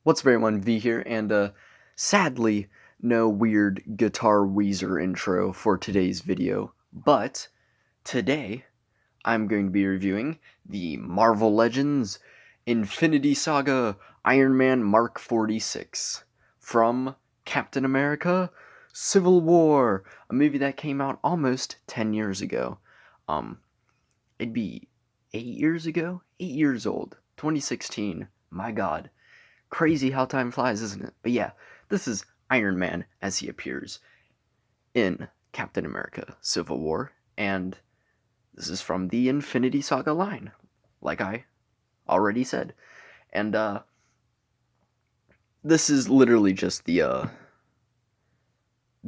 What's up everyone, V here, and sadly, no weird guitar Weezer intro for today's video, but today I'm going to be reviewing the Marvel Legends Infinity Saga Iron Man Mark 46 from Captain America Civil War, a movie that came out almost 10 years ago. Um, it'd be 8 years ago? 8 years old. 2016. My god. Crazy how time flies, isn't it? But yeah, this is Iron Man as he appears in Captain America Civil War, and this is from the Infinity Saga line, like I already said. And this is literally just the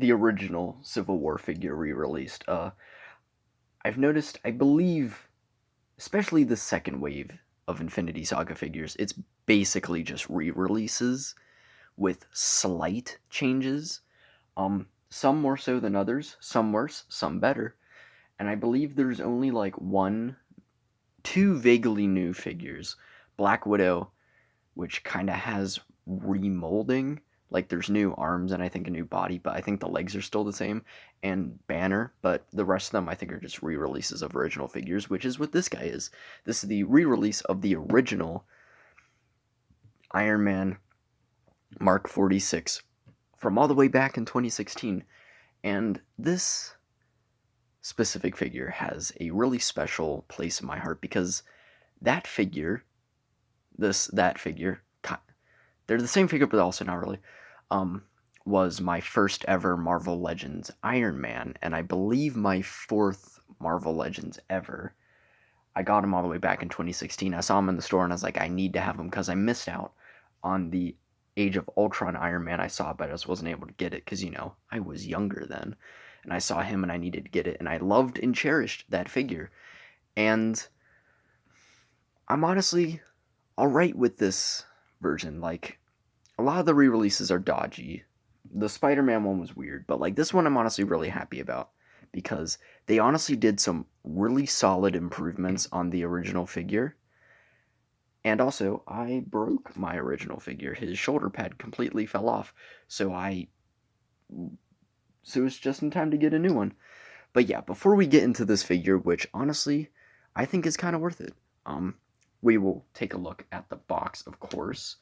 original Civil War figure re-released. I've noticed, I believe, especially the second wave of Infinity Saga figures, it's basically just re-releases with slight changes. Some more so than others, some worse, some better. And I believe there's only like two vaguely new figures. Black Widow, which kind of has remolding. Like there's new arms and I think a new body, but I think the legs are still the same. And Banner, but the rest of them I think are just re-releases of original figures, which is what this guy is. This is the re-release of the original Iron Man Mark 46 from all the way back in 2016. And this specific figure has a really special place in my heart because that figure, that figure, they're the same figure, but also not really, was my first ever Marvel Legends Iron Man, and I believe my fourth Marvel Legends ever. I got him all the way back in 2016. I saw him in the store, and I was like, I need to have him because I missed out on the Age of Ultron Iron Man I saw, but I just wasn't able to get it because, I was younger then. And I saw him and I needed to get it, and I loved and cherished that figure. And I'm honestly alright with this version. Like, a lot of the re-releases are dodgy. The Spider-Man one was weird, but like this one I'm honestly really happy about because they honestly did some really solid improvements on the original figure. And also, I broke my original figure. His shoulder pad completely fell off, so it's just in time to get a new one. But yeah, before we get into this figure, which honestly I think is kind of worth it, we will take a look at the box, of course.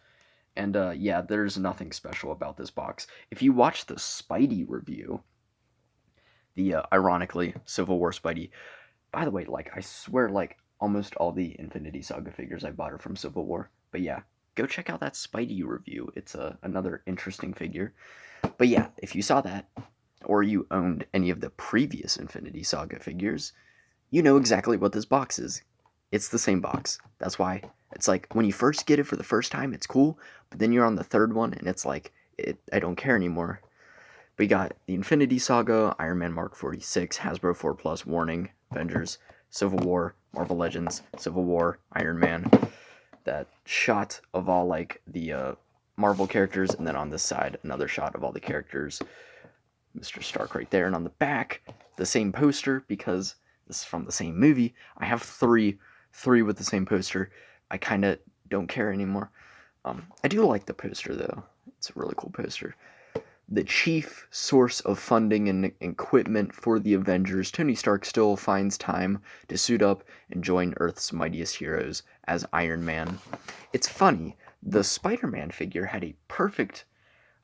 And yeah, there's nothing special about this box. If you watch the Spidey review, the ironically Civil War Spidey, by the way, like I swear, like almost all the Infinity Saga figures I bought are from Civil War. But yeah, go check out that Spidey review. It's another interesting figure. But yeah, if you saw that, or you owned any of the previous Infinity Saga figures, you know exactly what this box is. It's the same box. That's why it's like when you first get it for the first time, it's cool, but then you're on the third one and it's like I don't care anymore. We got the Infinity Saga, Iron Man Mark 46, Hasbro 4 Plus, Warning, Avengers, Civil War, Marvel Legends, Civil War, Iron Man. That shot of all like the Marvel characters, and then on this side another shot of all the characters. Mr. Stark right there, and on the back the same poster because this is from the same movie. I have three with the same poster. I kind of don't care anymore. I do like the poster though. It's a really cool poster. The chief source of funding and equipment for the Avengers, Tony Stark still finds time to suit up and join Earth's mightiest heroes as Iron Man. It's funny, the Spider-Man figure had a perfect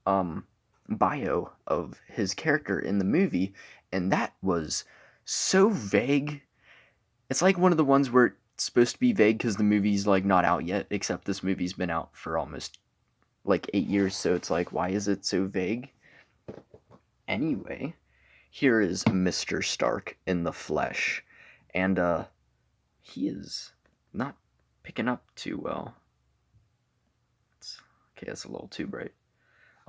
bio of his character in the movie, and that was so vague. It's like one of the ones where it's supposed to be vague because the movie's like not out yet, except this movie's been out for almost like 8 years, so it's like, why is it so vague? Anyway, here is Mr. Stark in the flesh, and he is not picking up too well. Okay, that's a little too bright.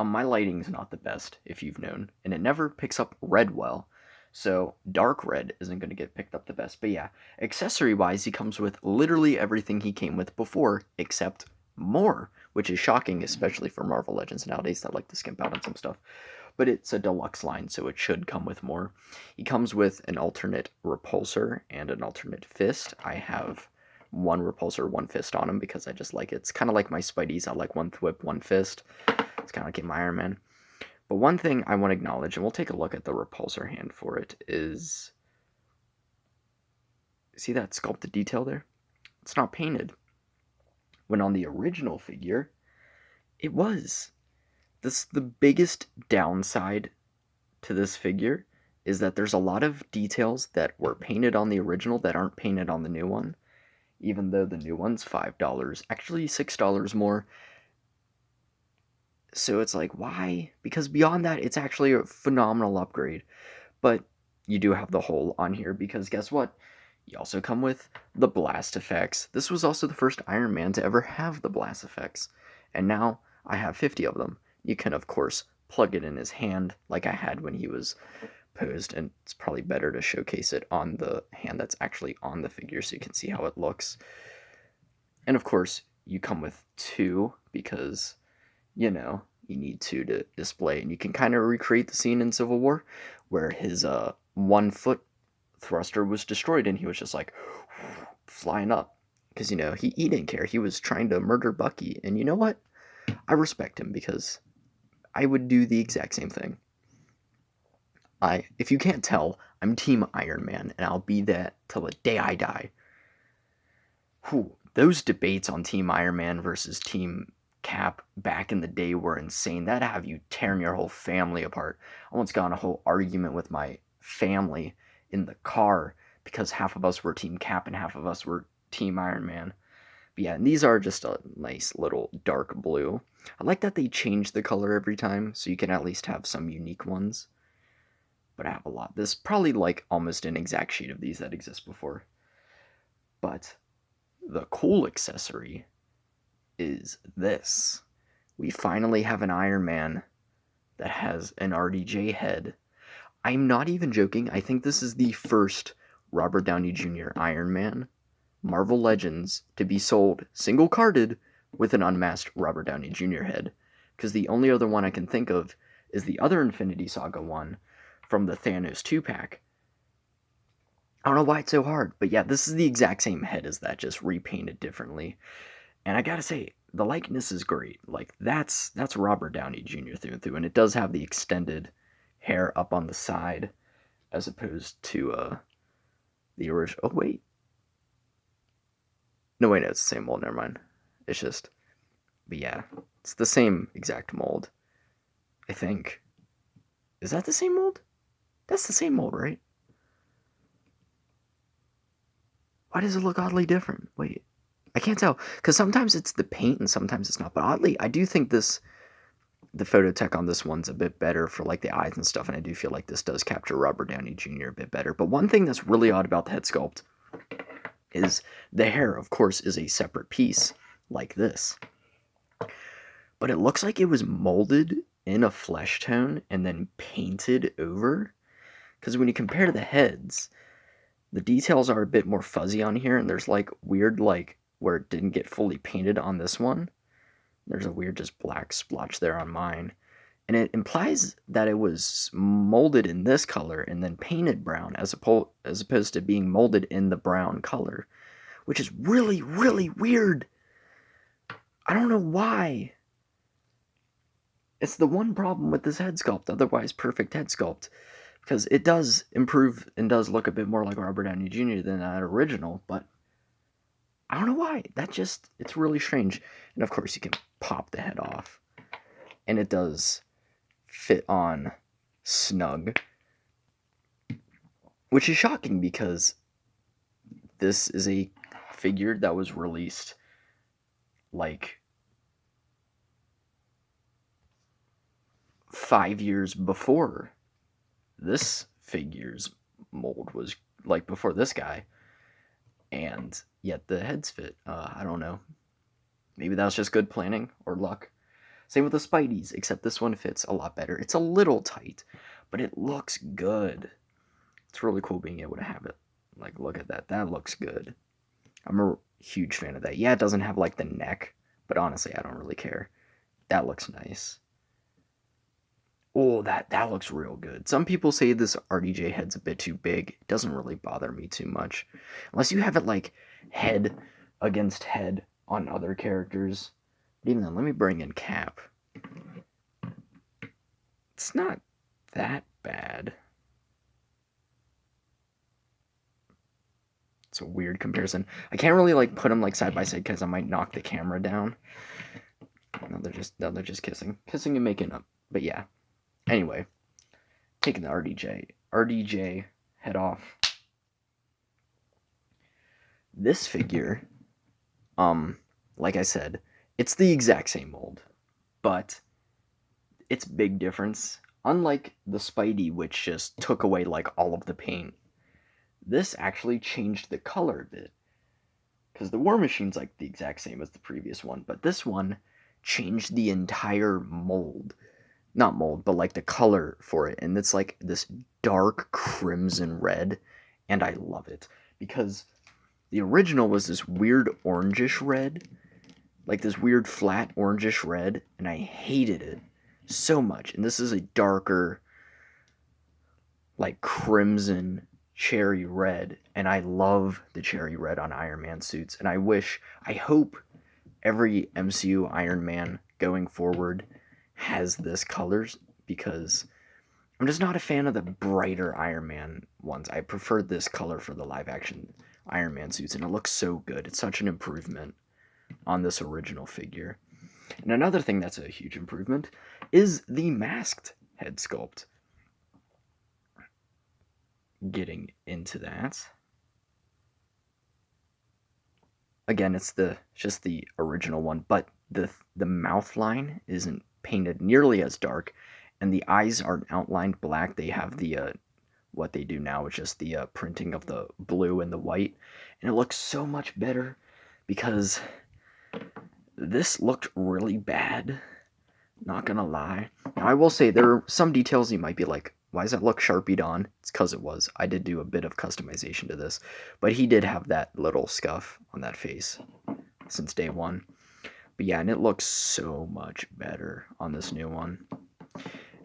My lighting's not the best, if you've known, and it never picks up red well. So dark red isn't going to get picked up the best. But yeah, accessory-wise, he comes with literally everything he came with before, except more, which is shocking, especially for Marvel Legends nowadays that like to skimp out on some stuff. But it's a deluxe line, so it should come with more. He comes with an alternate repulsor and an alternate fist. I have one repulsor, one fist on him because I just like it. It's kind of like my Spideys. I like one thwip, one fist. It's kind of like in my Iron Man. But one thing I want to acknowledge, and we'll take a look at the repulsor hand for it, is see that sculpted detail there? It's not painted. When on the original figure, it was. This the biggest downside to this figure is that there's a lot of details that were painted on the original that aren't painted on the new one, even though the new one's $5, actually $6 more. So it's like, why? Because beyond that, it's actually a phenomenal upgrade. But you do have the hole on here because guess what? You also come with the blast effects. This was also the first Iron Man to ever have the blast effects. And now I have 50 of them. You can, of course, plug it in his hand like I had when he was posed, and it's probably better to showcase it on the hand that's actually on the figure so you can see how it looks. And of course, you come with two because, you know, you need two to display, and you can kind of recreate the scene in Civil War where his 1 foot thruster was destroyed and he was just like flying up because, you know, he didn't care. He was trying to murder Bucky, and you know what? I respect him because I would do the exact same thing. If you can't tell, I'm Team Iron Man, and I'll be that till the day I die. Whew, those debates on Team Iron Man versus Team Cap back in the day were insane. That'd have you tearing your whole family apart. I once got in a whole argument with my family in the car because half of us were Team Cap and half of us were Team Iron Man. But yeah, and these are just a nice little dark blue. I like that they change the color every time, so you can at least have some unique ones. But I have a lot. This is probably like almost an exact sheet of these that exist before. But the cool accessory is this. We finally have an Iron Man that has an RDJ head. I'm not even joking. I think this is the first Robert Downey Jr. Iron Man Marvel Legends to be sold single carded with an unmasked Robert Downey Jr. head. Because the only other one I can think of is the other Infinity Saga one from the Thanos 2-pack. I don't know why it's so hard, but yeah, this is the exact same head as that, just repainted differently. And I gotta say, the likeness is great. Like, that's Robert Downey Jr. through and through, and it does have the extended hair up on the side, as opposed to the original. Oh wait, no wait, no, it's the same mold. Never mind. It's just, but yeah, it's the same exact mold. I think. Is that the same mold? That's the same mold, right? Why does it look oddly different? Wait, I can't tell because sometimes it's the paint and sometimes it's not. But oddly, I do think the phototech on this one's a bit better for like the eyes and stuff, and I do feel like this does capture Robert Downey Jr. a bit better. But one thing that's really odd about the head sculpt is the hair, of course, is a separate piece like this. But it looks like it was molded in a flesh tone and then painted over. Because when you compare the heads, the details are a bit more fuzzy on here, and there's like weird, like where it didn't get fully painted on this one. There's a weird just black splotch there on mine. And it implies that it was molded in this color and then painted brown as opposed to being molded in the brown color, which is really, really weird. I don't know why. It's the one problem with this head sculpt, otherwise perfect head sculpt, because it does improve and does look a bit more like Robert Downey Jr. than that original, but I don't know why. It's really strange. And of course, you can pop the head off, and it does fit on snug, which is shocking because this is a figure that was released like 5 years before this figure's mold was, like before this guy, and yet the heads fit. I don't know. Maybe that was just good planning or luck. Same with the Spideys, except this one fits a lot better. It's a little tight, but it looks good. It's really cool being able to have it. Like, look at that. That looks good. I'm a huge fan of that. Yeah, it doesn't have, like, the neck, but honestly, I don't really care. That looks nice. Oh, that looks real good. Some people say this RDJ head's a bit too big. It doesn't really bother me too much. Unless you have it, like, head against head on other characters. But even then, let me bring in Cap. It's not that bad. It's a weird comparison. I can't really like put them like side by side because I might knock the camera down. No, they're just kissing and making up. But yeah. Anyway, taking the RDJ head off. This figure, like I said, it's the exact same mold, but its big difference, unlike the Spidey, which just took away like all of the paint, this actually changed the color a bit. Because the War Machine's like the exact same as the previous one, but this one changed the entire mold. Not mold, but like the color for it. And it's like this dark crimson red, and I love it. Because the original was this weird orangish red, like this weird flat orangish red, and I hated it so much. And this is a darker, like crimson cherry red, and I love the cherry red on Iron Man suits. And I hope every MCU Iron Man going forward has this colors, because I'm just not a fan of the brighter Iron Man ones. I prefer this color for the live action Iron Man suits, and it looks so good. It's such an improvement on this original figure. And another thing that's a huge improvement is the masked head sculpt. Getting into that. Again, it's just the original one, but the mouth line isn't painted nearly as dark, and the eyes aren't outlined black. They have the what they do now is just the printing of the blue and the white, and it looks so much better, because this looked really bad, not gonna lie. Now, I will say there are some details you might be like, why does that look Sharpied on? It's because it was. I did do a bit of customization to this, but he did have that little scuff on that face since day one. But yeah, and it looks so much better on this new one.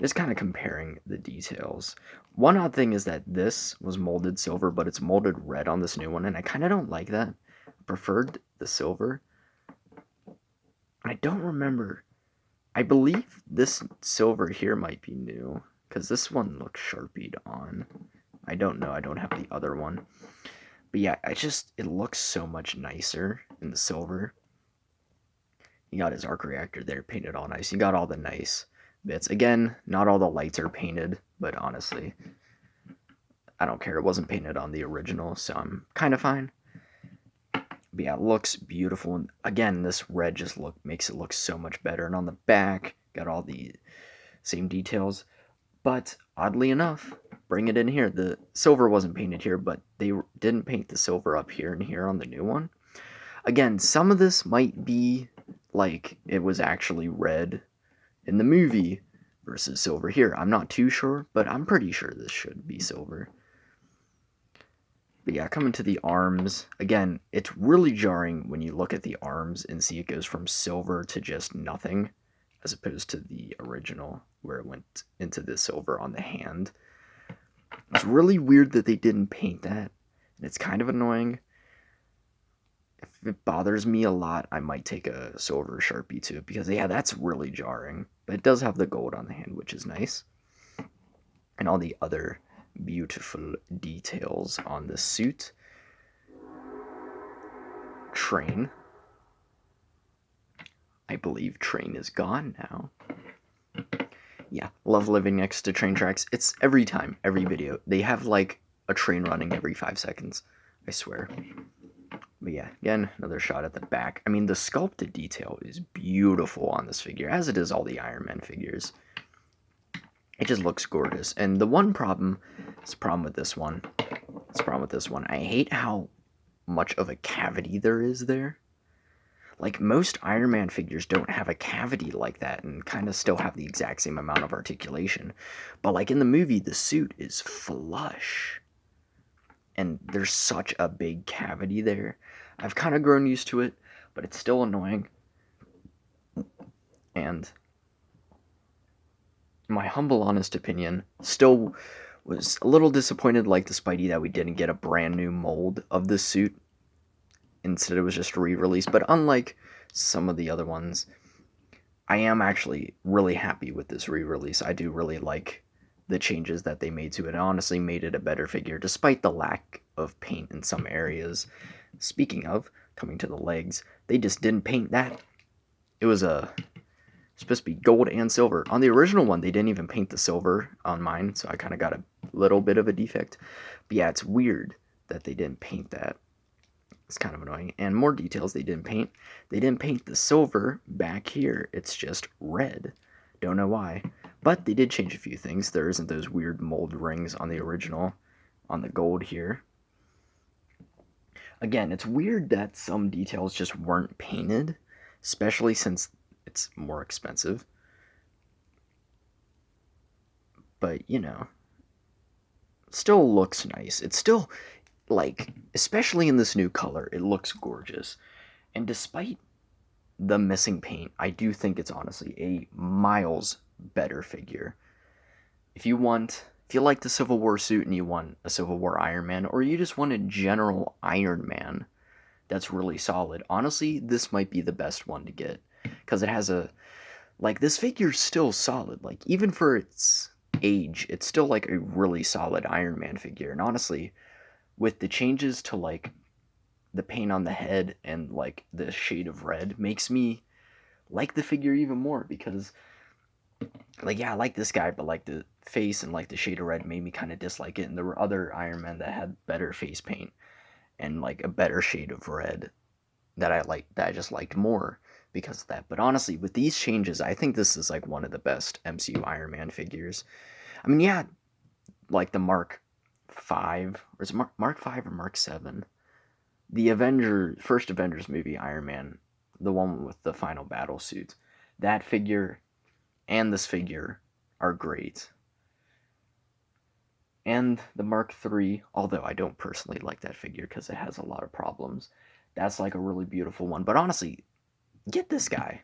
Just kind of comparing the details. One odd thing is that this was molded silver, but it's molded red on this new one, and I kind of don't like that. I preferred the silver. I don't remember. I believe this silver here might be new, because this one looks Sharpied on. I don't know. I don't have the other one. But yeah, it looks so much nicer in the silver. You got his arc reactor there painted all nice. You got all the nice bits. Again, not all the lights are painted, but honestly, I don't care. It wasn't painted on the original, so I'm kind of fine. But yeah, it looks beautiful. And again, this red just makes it look so much better. And on the back, got all the same details. But oddly enough, bring it in here. The silver wasn't painted here, but they didn't paint the silver up here and here on the new one. Again, some of this might be like it was actually red in the movie versus silver here. I'm not too sure, but I'm pretty sure this should be silver. But yeah, coming to the arms, again, it's really jarring when you look at the arms and see it goes from silver to just nothing, as opposed to the original, where it went into the silver on the hand. It's really weird that they didn't paint that, and it's kind of annoying. If it bothers me a lot, I might take a silver Sharpie to it, because yeah, that's really jarring. But it does have the gold on the hand, which is nice. And all the other beautiful details on the suit. Train. I believe Train is gone now. Yeah, love living next to train tracks. It's every time, every video. They have like a train running every 5 seconds. I swear. But yeah, again, another shot at the back. I mean, the sculpted detail is beautiful on this figure, as it is all the Iron Man figures. It just looks gorgeous. And the one problem, with this one, I hate how much of a cavity there is there. Like, most Iron Man figures don't have a cavity like that and kind of still have the exact same amount of articulation. But like in the movie, the suit is flush. And there's such a big cavity there. I've kind of grown used to it, but it's still annoying. And my humble, honest opinion, still was a little disappointed, like the Spidey, that we didn't get a brand new mold of this suit. instead it was just a re-release. But unlike some of the other ones, I am actually really happy with this re-release. I do really like the changes that they made to it. It honestly made it a better figure, despite the lack of paint in some areas. Speaking of, coming to the legs, they just didn't paint that. It was supposed to be gold and silver. On the original one, they didn't even paint the silver on mine, so I kind of got a little bit of a defect. But yeah, it's weird that they didn't paint that. It's kind of annoying. And more details they didn't paint. They didn't paint the silver back here. It's just red. Don't know why. But they did change a few things. There isn't those weird mold rings on the original, on the gold here. Again, it's weird that some details just weren't painted, especially since it's more expensive. But, you know, still looks nice. It's still, like, especially in this new color, it looks gorgeous. And despite the missing paint, I do think it's honestly a miles better figure. If you like the Civil War suit and you want a Civil War Iron Man, or you just want a general Iron Man that's really solid, honestly, this might be the best one to get. Because it has this figure's still solid. Like, even for its age, it's still, like, a really solid Iron Man figure. And honestly, with the changes to, like, the paint on the head and, like, the shade of red, makes me like the figure even more. Because, like, yeah, I like this guy, but, like, the face and, like, the shade of red made me kind of dislike it. And there were other Iron Men that had better face paint and, like, a better shade of red that I just liked more because of that. But honestly, with these changes, I think this is, like, one of the best MCU Iron Man figures. I mean, yeah, like the Mark 5, or is it Mark 5 or Mark 7? The first Avengers movie, Iron Man, the one with the final battle suit. That figure and this figure are great. And the Mark 3, although I don't personally like that figure because it has a lot of problems, that's like a really beautiful one. But honestly, get this guy.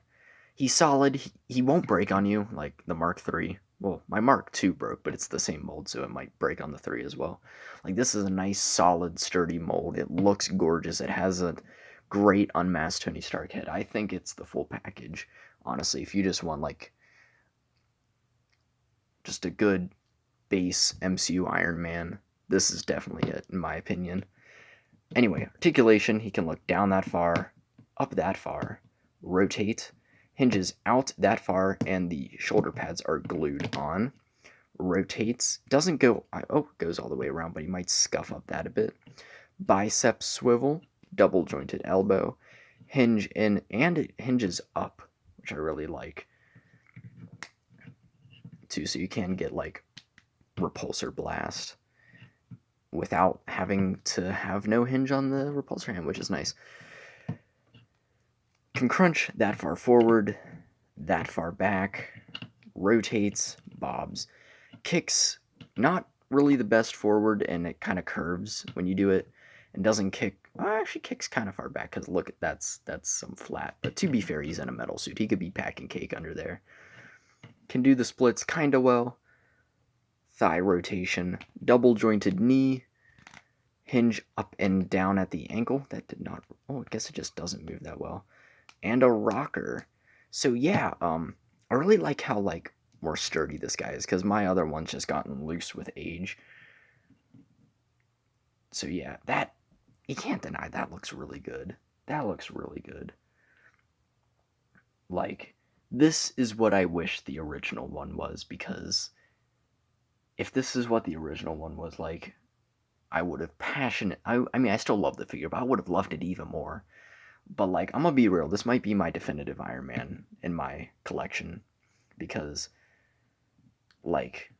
He's solid. He won't break on you like the Mark 3. Well, my Mark 2 broke, but it's the same mold, so it might break on the 3 as well. Like, this is a nice, solid, sturdy mold. It looks gorgeous. It has a great unmasked Tony Stark head. I think it's the full package, honestly. If you just want, like, just a good base MCU Iron Man, this is definitely it, in my opinion. Anyway, articulation, he can look down that far, up that far, rotate, hinges out that far, and the shoulder pads are glued on. Rotates, doesn't go, goes all the way around, but he might scuff up that a bit. Bicep swivel, double jointed elbow, hinge in, and it hinges up, which I really like, too, so you can get, like, repulsor blast without having to have no hinge on the repulsor hand, which is nice. Can crunch that far forward, that far back, rotates, bobs, kicks not really the best forward, and it kind of curves when you do it, and doesn't kick. Actually, kicks kind of far back because look, that's some flat. But to be fair, he's in a metal suit. He could be packing cake under there. Can do the splits kind of well. Thigh rotation, double jointed knee, hinge up and down at the ankle. That did not. Oh, I guess it just doesn't move that well. And a rocker. So yeah, I really like how, like, more sturdy this guy is, because my other one's just gotten loose with age. So yeah, that, you can't deny, that looks really good. That looks really good. Like, this is what I wish the original one was, because if this is what the original one was like, I would have I mean, I still love the figure, but I would have loved it even more. But, like, I'm gonna be real, this might be my definitive Iron Man in my collection, because, like,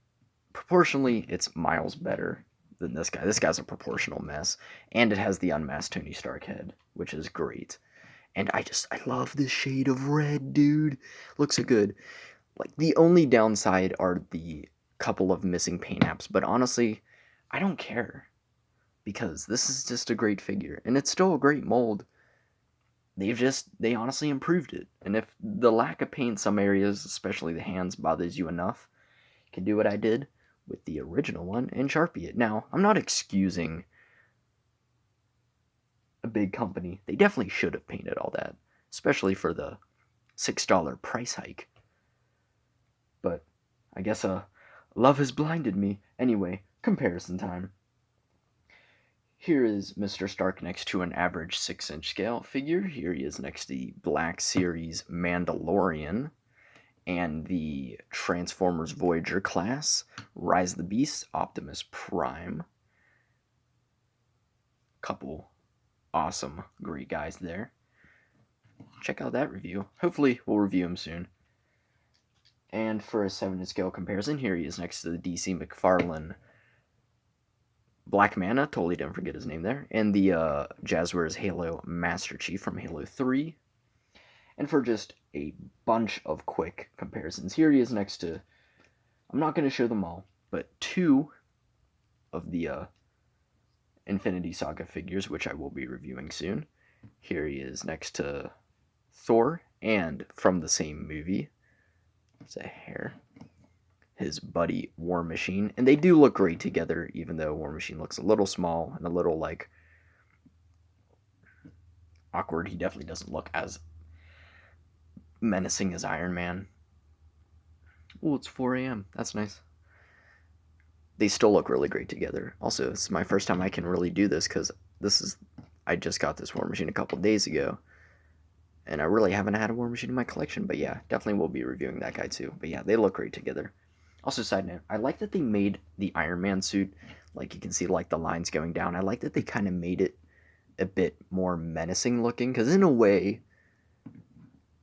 proportionally, it's miles better than this guy. This guy's a proportional mess, and it has the unmasked Tony Stark head, which is great. And I love this shade of red, dude. Looks so good. Like, the only downside are the couple of missing paint apps, but honestly, I don't care, because this is just a great figure, and it's still a great mold. They honestly improved it. And if the lack of paint in some areas, especially the hands, bothers you enough, you can do what I did with the original one and Sharpie it. Now, I'm not excusing a big company, they definitely should have painted all that, especially for the $6 price hike. But I guess love has blinded me. Anyway, comparison time. Here is Mr. Stark next to an average 6-inch scale figure. Here he is next to the Black Series Mandalorian and the Transformers Voyager class, Rise of the Beast, Optimus Prime. Couple awesome, great guys there. Check out that review. Hopefully, we'll review him soon. And for a 7-inch scale comparison, here he is next to the DC McFarlane Black Mana, totally didn't forget his name there, and the Jazzwares Halo Master Chief from Halo 3. And for just a bunch of quick comparisons, here he is next to, I'm not going to show them all, but 2 of the Infinity Saga figures, which I will be reviewing soon. Here he is next to Thor, and from the same movie, it's a hair, his buddy War Machine, and they do look great together, even though War Machine looks a little small and a little, like, awkward. He definitely doesn't look as menacing as Iron Man. Oh, it's 4 a.m. That's nice. They still look really great together. Also, it's my first time I can really do this, because I just got this War Machine a couple days ago, and I really haven't had a War Machine in my collection, but yeah, definitely will be reviewing that guy too. But yeah, they look great together. Also, side note, I like that they made the Iron Man suit, like you can see like the lines going down. I like that they kind of made it a bit more menacing looking, because in a way,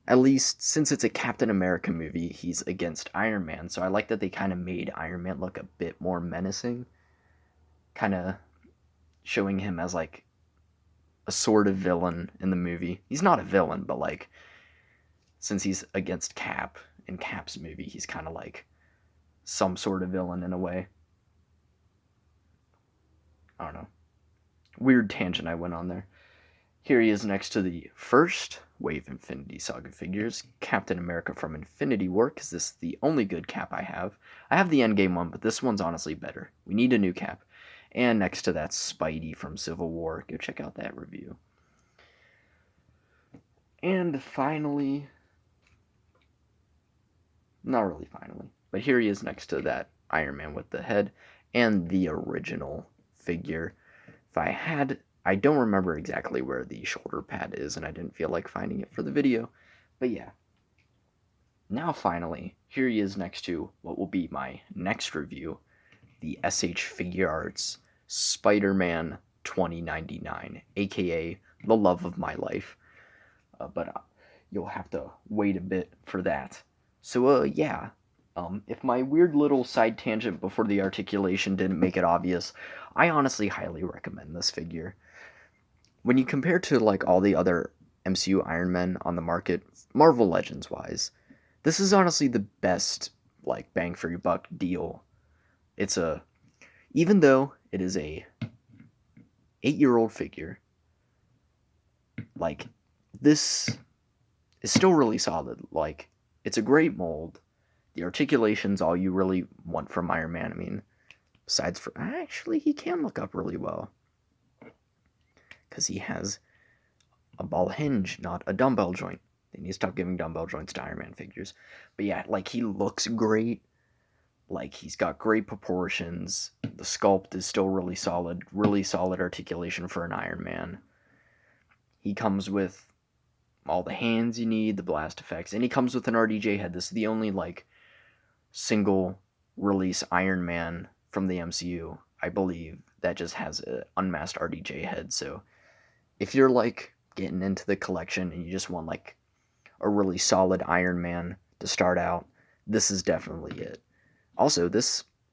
at least since it's a Captain America movie, he's against Iron Man, so I like that they kind of made Iron Man look a bit more menacing, kind of showing him as like a sort of villain in the movie. He's not a villain, but like, since he's against Cap in Cap's movie, he's kind of like some sort of villain in a way. I don't know. Weird tangent I went on there. Here he is next to the first wave Infinity Saga figures, Captain America from Infinity War, because this is the only good Cap I have. I have the Endgame one, but this one's honestly better. We need a new Cap. And next to that, Spidey from Civil War. Go check out that review. And finally, not really finally, but here he is next to that Iron Man with the head and the original figure. I don't remember exactly where the shoulder pad is, and I didn't feel like finding it for the video, but yeah. Now finally, here he is next to what will be my next review, the SH Figure Arts Spider-Man 2099, aka the love of my life. But you'll have to wait a bit for that. So, yeah. If my weird little side tangent before the articulation didn't make it obvious, I honestly highly recommend this figure. When you compare to, like, all the other MCU Iron Men on the market, Marvel Legends-wise, this is honestly the best, like, bang for your buck deal. Even though it is a 8-year-old figure, like, this is still really solid. Like, it's a great mold. The articulation's all you really want from Iron Man. I mean, besides for... Actually, he can look up really well, because he has a ball hinge, not a dumbbell joint. They need to stop giving dumbbell joints to Iron Man figures. But yeah, like, he looks great. Like, he's got great proportions. The sculpt is still really solid articulation for an Iron Man. He comes with all the hands you need, the blast effects, and he comes with an RDJ head. This is the only, like, single release Iron Man from the MCU, I believe, that just has an unmasked RDJ head. So if you're, like, getting into the collection and you just want, like, a really solid Iron Man to start out, this is definitely it. Also,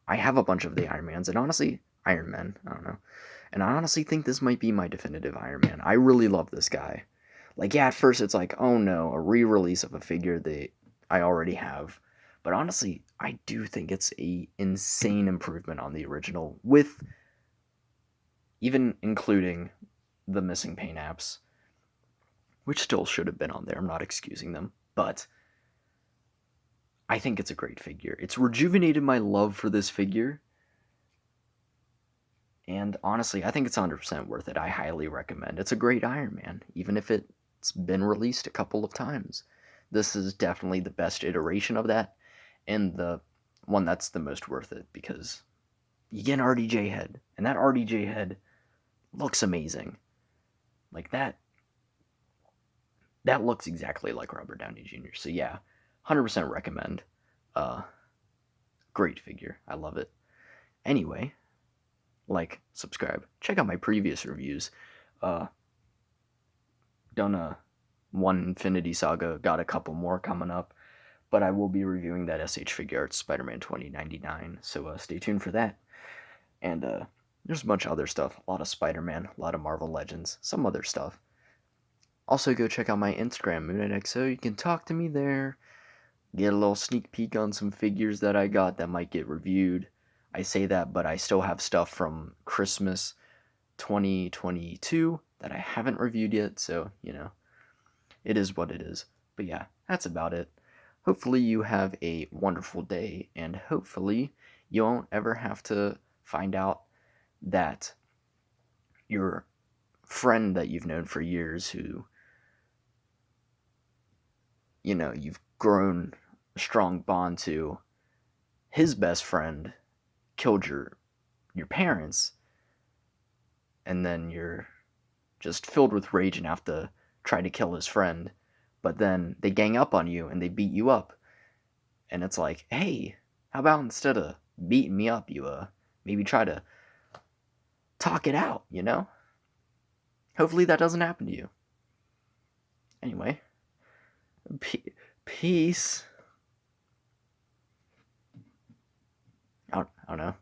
I have a bunch of the Iron Mans, and honestly, Iron Men, I don't know. And I honestly think this might be my definitive Iron Man. I really love this guy. Like, yeah, at first it's like, oh no, a re-release of a figure that I already have. But honestly, I do think it's a insane improvement on the original, with even including the missing paint apps, which still should have been on there. I'm not excusing them, but I think it's a great figure. It's rejuvenated my love for this figure. And honestly, I think it's 100% worth it. I highly recommend. It's a great Iron Man, even if it's been released a couple of times. This is definitely the best iteration of that, and the one that's the most worth it because you get an RDJ head, and that RDJ head looks amazing. Like that looks exactly like Robert Downey Jr. So yeah, 100% recommend. Uh, Great figure. I love it. Anyway, like, subscribe, check out my previous reviews. Uh, done a one Infinity Saga, got a couple more coming up, but I will be reviewing that SH Figure Arts Spider-Man 2099. So stay tuned for that. And there's a bunch of other stuff. A lot of Spider-Man, a lot of Marvel Legends, some other stuff. Also, go check out my Instagram, MoonNetXO. You can talk to me there. Get a little sneak peek on some figures that I got that might get reviewed. I say that, but I still have stuff from Christmas 2022 that I haven't reviewed yet, so, it is what it is. But yeah, that's about it. Hopefully, you have a wonderful day, and hopefully, you won't ever have to find out that your friend that you've known for years who you've grown a strong bond to, his best friend killed your parents, and then you're just filled with rage and have to try to kill his friend. But then they gang up on you and they beat you up. And it's like, hey, how about instead of beating me up, you maybe try to talk it out? Hopefully that doesn't happen to you. Anyway, peace. I don't know.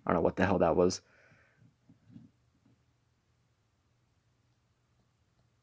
I don't know what the hell that was.